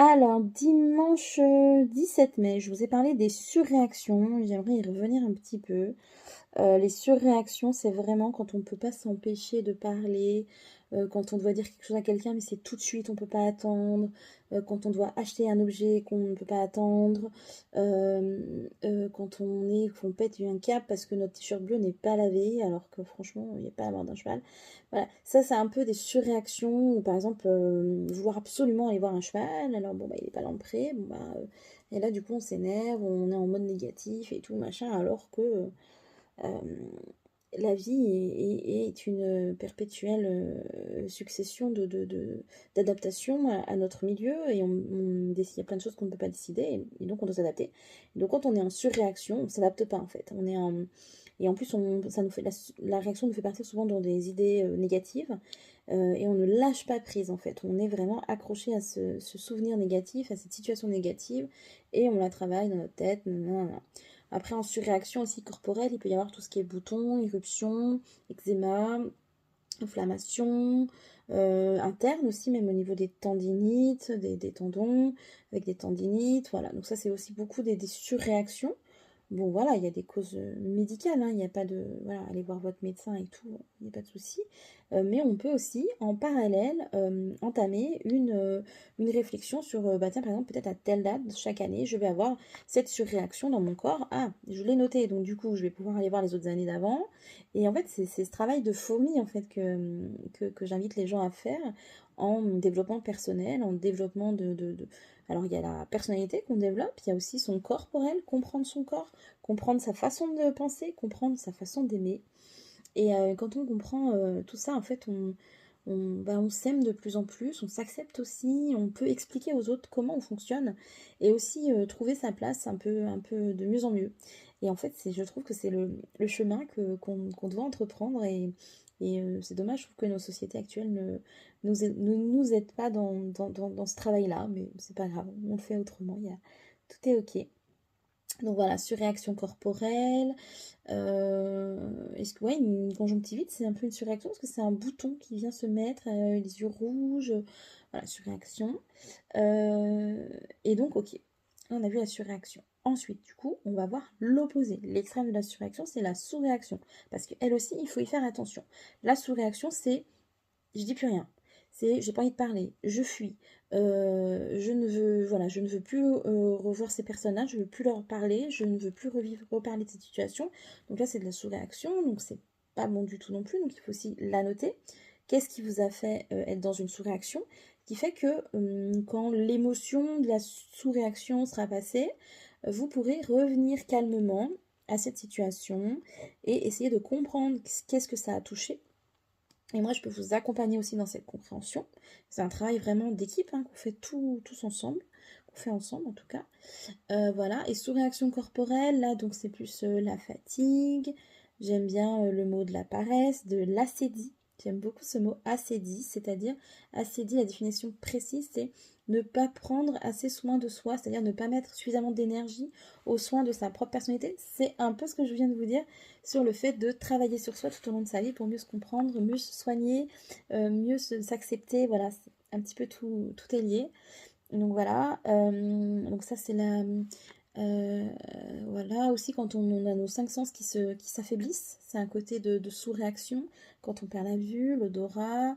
Alors, dimanche 17 mai, je vous ai parlé des surréactions. J'aimerais y revenir un petit peu. Les surréactions, c'est vraiment quand on ne peut pas s'empêcher de parler, quand on doit dire quelque chose à quelqu'un, mais c'est tout de suite, on ne peut pas attendre, quand on doit acheter un objet qu'on ne peut pas attendre, quand qu'on pète un câble parce que notre t-shirt bleu n'est pas lavé, alors que franchement, il n'y a pas la mort d'un cheval. Voilà, ça c'est un peu des surréactions, ou par exemple, vouloir absolument aller voir un cheval, alors bon, bah, il n'est pas dans le pré, bon, bah, et là du coup on s'énerve, on est en mode négatif et tout, machin, alors que euh, la vie est une perpétuelle succession d'adaptations à notre milieu et il y a plein de choses qu'on ne peut pas décider et donc on doit s'adapter. Donc quand on est en surréaction, on ne s'adapte pas en fait. Et en plus, ça nous fait, la réaction nous fait partir souvent dans des idées négatives et on ne lâche pas prise en fait. On est vraiment accroché à ce souvenir négatif, à cette situation négative et on la travaille dans notre tête. Nanana. Après, en surréaction aussi corporelle, il peut y avoir tout ce qui est boutons, éruptions, eczéma, inflammation, interne aussi, même au niveau des tendinites, des tendons, avec des tendinites, voilà. Donc ça, c'est aussi beaucoup des surréactions. Bon, voilà, il y a des causes médicales, hein, il n'y a pas de... Voilà, allez voir votre médecin et tout, il n'y a pas de souci. Mais on peut aussi, en parallèle, entamer une réflexion sur, bah tiens, par exemple, peut-être à telle date, chaque année, je vais avoir cette surréaction dans mon corps. Ah, je l'ai noté, donc du coup, je vais pouvoir aller voir les autres années d'avant. Et en fait, c'est ce travail de fourmi, en fait, que j'invite les gens à faire en développement personnel, en développement alors, il y a la personnalité qu'on développe, il y a aussi son corporel, comprendre son corps, comprendre sa façon de penser, comprendre sa façon d'aimer. Et quand on comprend tout ça, en fait, on s'aime de plus en plus, on s'accepte aussi, on peut expliquer aux autres comment on fonctionne et aussi trouver sa place un peu de mieux en mieux. Et en fait, je trouve que c'est le chemin qu'on doit entreprendre et c'est dommage, je trouve que nos sociétés actuelles ne nous aident pas dans ce travail-là, mais c'est pas grave, on le fait autrement, tout est ok. Donc voilà, surréaction corporelle. Est-ce que ouais, une conjonctivite, c'est un peu une surréaction parce que c'est un bouton qui vient se mettre, les yeux rouges, voilà, surréaction. Euh, et donc, ok, là, on a vu la surréaction. Ensuite, du coup, on va voir l'opposé. L'extrême de la surréaction, c'est la sous-réaction. Parce qu'elle aussi, il faut y faire attention. La sous-réaction, c'est je dis plus rien. C'est j'ai pas envie de parler, je fuis. Je ne veux plus revoir ces personnages, je veux plus leur parler, je ne veux plus reparler de cette situation. Donc là, c'est de la sous-réaction, donc c'est pas bon du tout non plus. Donc il faut aussi la noter. Qu'est-ce qui vous a fait être dans une sous-réaction? Ce qui fait que quand l'émotion de la sous-réaction sera passée, vous pourrez revenir calmement à cette situation et essayer de comprendre qu'est-ce que ça a touché et moi, je peux vous accompagner aussi dans cette compréhension. C'est un travail vraiment d'équipe hein, qu'on fait tous ensemble, qu'on fait ensemble en tout cas. Voilà, et sous réaction corporelle, là, donc c'est plus la fatigue. J'aime bien le mot de la paresse, de l'acédie. J'aime beaucoup ce mot acédie, c'est-à-dire acédie, la définition précise, c'est ne pas prendre assez soin de soi, c'est-à-dire ne pas mettre suffisamment d'énergie aux soins de sa propre personnalité. C'est un peu ce que je viens de vous dire sur le fait de travailler sur soi tout au long de sa vie pour mieux se comprendre, mieux se soigner, mieux s'accepter. Voilà, un petit peu tout est lié. Donc voilà, donc ça c'est la... voilà, aussi quand on a nos cinq sens qui s'affaiblissent, c'est un côté de sous-réaction, quand on perd la vue, l'odorat,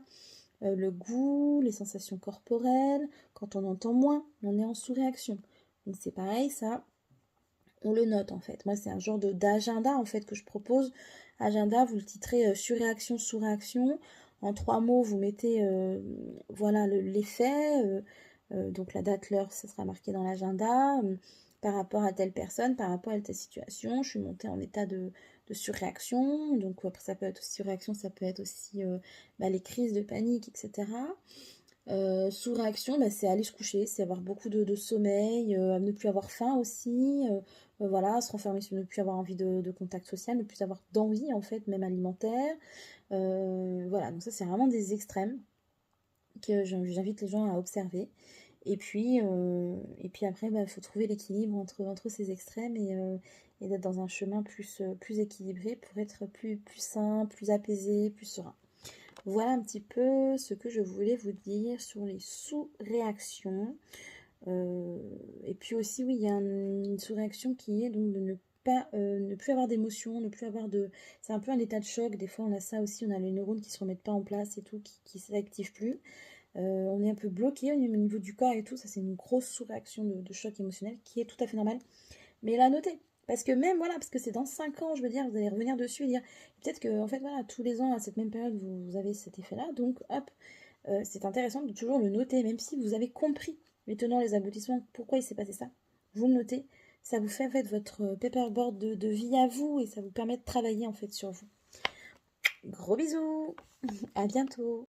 le goût, les sensations corporelles, quand on entend moins, on est en sous-réaction. Donc c'est pareil, ça, on le note en fait. Moi c'est un genre d'agenda en fait que je propose. Agenda, vous le titrez surréaction, sous-réaction. En 3 mots, vous mettez voilà l'effet. Donc la date, l'heure, ça sera marqué dans l'agenda. Par rapport à telle personne, par rapport à telle situation, je suis montée en état de surréaction. Donc après, ça peut être aussi surréaction, ça peut être aussi bah, les crises de panique, etc. Sous-réaction, bah, c'est aller se coucher, c'est avoir beaucoup de sommeil, ne plus avoir faim aussi, voilà, se renfermer sur ne plus avoir envie de contact social, ne plus avoir d'envie en fait, même alimentaire. Voilà, donc ça c'est vraiment des extrêmes que j'invite les gens à observer. Et puis après, il faut trouver l'équilibre entre ces extrêmes et d'être dans un chemin plus équilibré pour être plus sain, plus apaisé, plus serein. Voilà un petit peu ce que je voulais vous dire sur les sous-réactions. Et puis aussi, oui, il y a une sous-réaction qui est donc de ne pas, ne plus avoir d'émotion, ne plus avoir de... C'est un peu un état de choc. Des fois, on a ça aussi, on a les neurones qui se remettent pas en place et tout, qui s'activent plus. On est un peu bloqué au niveau du corps et tout. Ça, c'est une grosse sous-réaction de choc émotionnel qui est tout à fait normale. Mais la noter. Parce que même, voilà, parce que c'est dans 5 ans, je veux dire, vous allez revenir dessus et dire, peut-être que, en fait, voilà, tous les ans, à cette même période, vous avez cet effet-là. Donc, hop, c'est intéressant de toujours le noter, même si vous avez compris les tenants, les aboutissements, pourquoi il s'est passé ça. Vous le notez, ça vous fait en fait votre paperboard de vie à vous et ça vous permet de travailler en fait sur vous. Gros bisous, à bientôt.